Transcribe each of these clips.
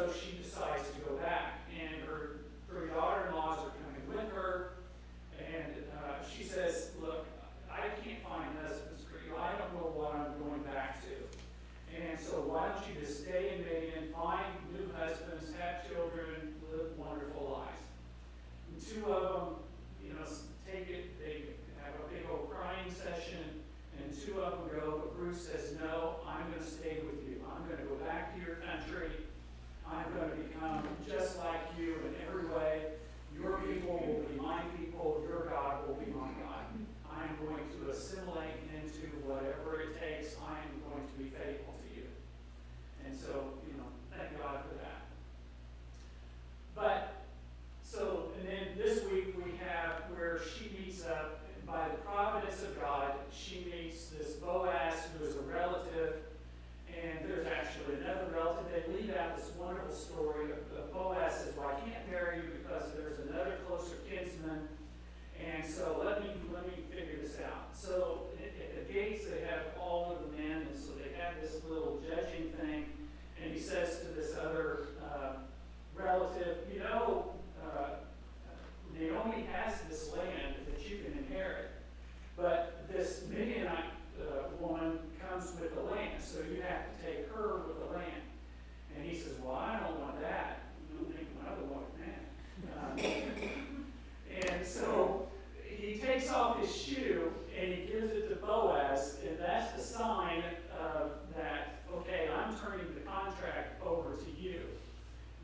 so she decides to go back, and her three daughter-in-laws are coming with her, and she says, look, I can't find husbands for you. I don't know what I'm going back to. And so why don't you just stay in Midian, find new husbands, have children, live wonderful lives. And two of them, take it, they have a big old crying session, and two of them go, but Ruth says, no, I'm going to stay with you. I'm going to go back to your country. I'm going to become just like you in every way. Your people will be my people. Your God will be my God. I'm going to assimilate into whatever it takes. I am going to be faithful to you. And so, thank God for that. And then this week we have where she meets up, by the providence of God, she meets this Boaz who is a relative, and there's actually another relative. They leave out this wonderful story of Boaz says, well, I can't marry you because there's another closer kinsman, and so let me figure this out. So at the gates they have all of the men, and so they have this little judging thing, and he says to this other relative, Naomi has this land that you can inherit, but this Midianite woman comes with the land, so you have to take her with the land. And he says, well, I don't want that. I don't think another one can. And so he takes off his shoe and he gives it to Boaz, and that's the sign that, okay, I'm turning the contract over to you.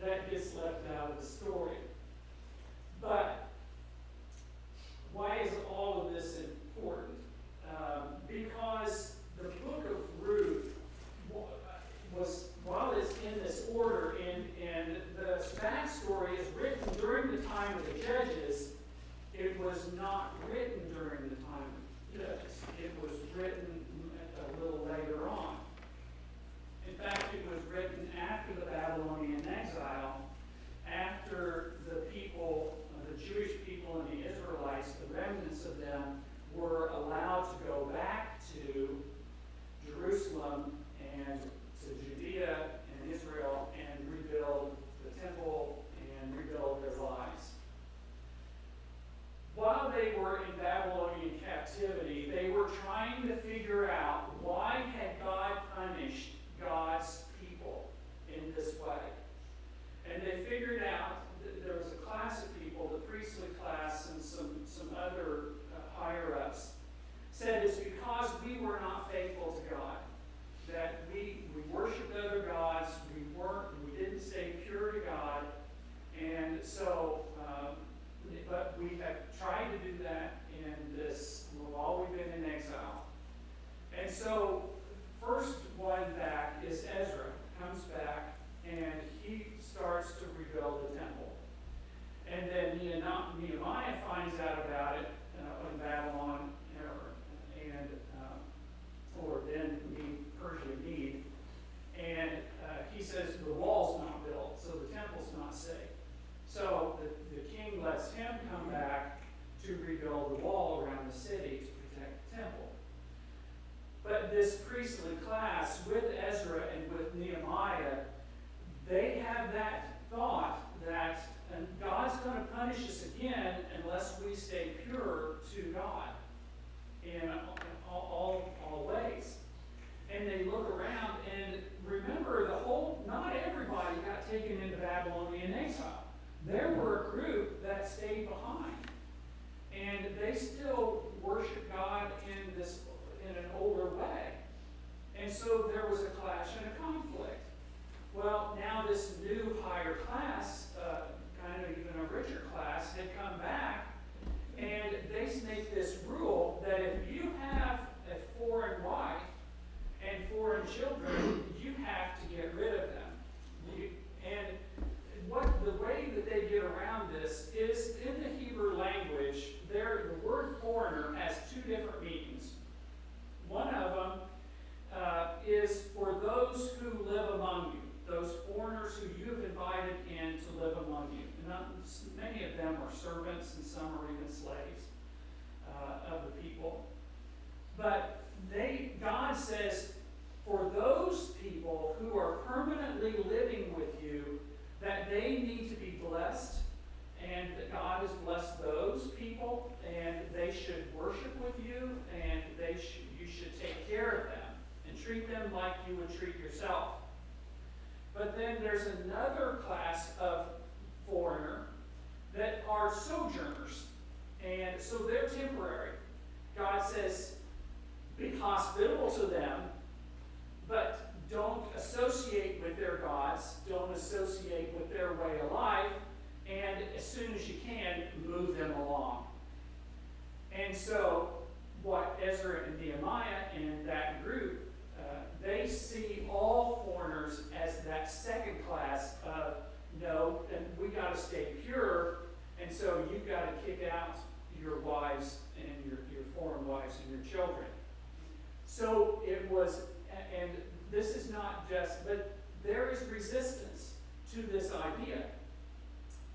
That gets left out of the story. But why is all of this important? Because the book of Ruth was, while it's in this order, and the backstory is written during the time of the Judges, it was not written during the time of the Judges. It was written a little later on. In fact, it was written after the Babylonian exile, after the people, the Jewish people and the Israelites, the remnants of them, were allowed to go back to Jerusalem and to Judea and Israel and rebuild the temple and rebuild their lives. While they were in Babylonian captivity, they were trying to figure out why had God punished God's people in this way. And they figured out that there was a class of people, the priestly class and some other higher-ups, said it's because we were not faithful to God, that we worshiped other gods, we didn't stay pure to God, and so, but we have tried to do that while we've been in exile. And so, first one back is Ezra, comes back, and he starts to rebuild the temple. And then Nehemiah finds out about it in Babylon, or then Persia Mede, and he says the wall's not built, so the temple's not safe. So the king lets him come back to rebuild the wall around the city to protect the temple. But this priestly class, with Ezra and with Nehemiah, they have that thought that God's going to punish us again unless we stay pure to God in all ways. And they look around and remember not everybody got taken into Babylonian exile. There were a group that stayed behind. And they still worship God in an older way. And so there was a clash and a conflict. Well, now this new higher class, kind of even a richer class, had come back, and they make this rule that if you have a foreign wife and foreign children, you have to get rid of them. The way that they get around this is in the Hebrew language, the word foreigner has two different meanings. One of them is for those who live among you, those foreigners who you've invited in to live among you. Many of them are servants and some are even slaves of the people. But God says, for those people who are permanently living with you, them like you would treat yourself. But then there's another class of foreigner that are sojourners. And so they're temporary. God says, be hospitable to them, but don't associate with their gods, don't associate with their way of life, and as soon as you can, move them along. And so what Ezra and Nehemiah and that group, they see all foreigners as that second class of, no, and we got to stay pure, and so you've got to kick out your wives and your foreign wives and your children. So it was, and this is not just, but there is resistance to this idea.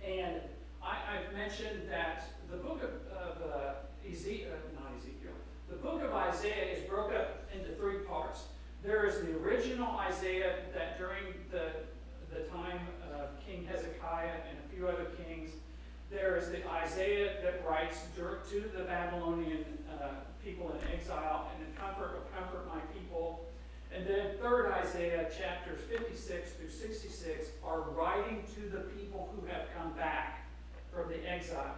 And I've mentioned that the book of the book of Isaiah is broken up into three parts. There is the original Isaiah that during the time of King Hezekiah and a few other kings. There is the Isaiah that writes to the Babylonian people in exile, and in comfort my people. And then third Isaiah, chapters 56 through 66, are writing to the people who have come back from the exile.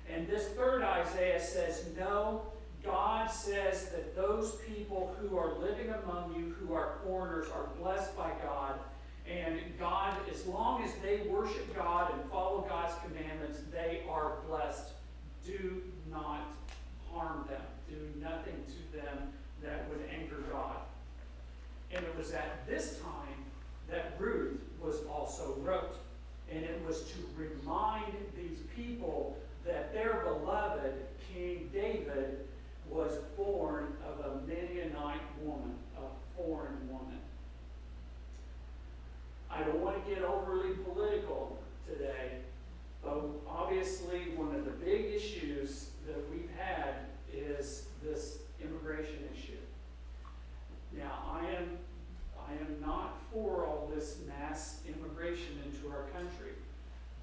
And this third Isaiah says, no, God says that those people who are living among you, who are foreigners, are blessed by God. And God, as long as they worship God and follow God's commandments, they are blessed. Do not harm them. Do nothing to them that would anger God. And it was at this time that Ruth was also wrote. And it was to remind these people that their beloved King David was born of a Midianite woman, a foreign woman. I don't want to get overly political today, but obviously one of the big issues that we've had is this immigration issue. Now, I am not for all this mass immigration into our country,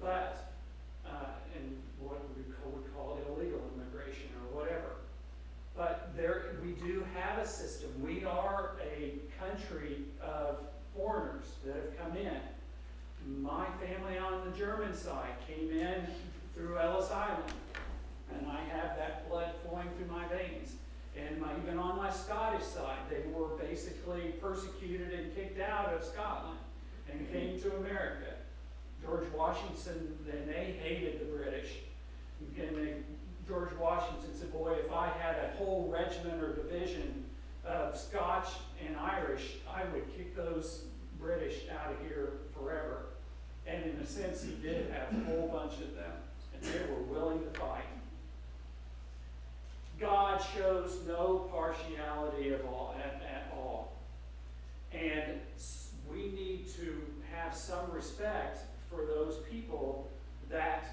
but and what we would call illegal immigration or whatever. But we do have a system. We are a country of foreigners that have come in. My family on the German side came in through Ellis Island, and I have that blood flowing through my veins. And even on my Scottish side, they were basically persecuted and kicked out of Scotland and came to America. George Washington, and they hated the British. And George Washington said, boy, if I had a whole regiment or division of Scotch and Irish, I would kick those British out of here forever. And in a sense, he did have a whole bunch of them, and they were willing to fight. God shows no partiality at all. And we need to have some respect for those people that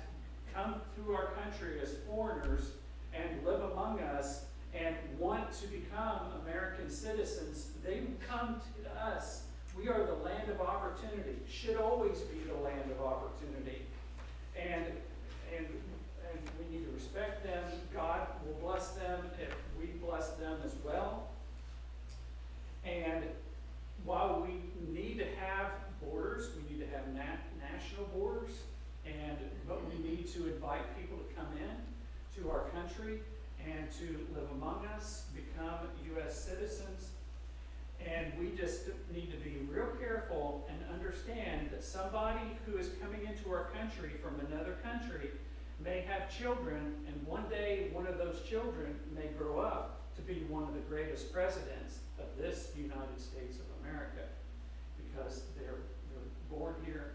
come through our country as foreigners and live among us and want to become American citizens. They come to us. We are the land of opportunity. Should always be the land of opportunity. And we need to respect them. God will bless them if we bless them as well. And while we need to have borders, we need to have national borders, but we need to invite people to come in to our country and to live among us, become U.S. citizens. And we just need to be real careful and understand that somebody who is coming into our country from another country may have children, and one day one of those children may grow up to be one of the greatest presidents of this United States of America, because they're born here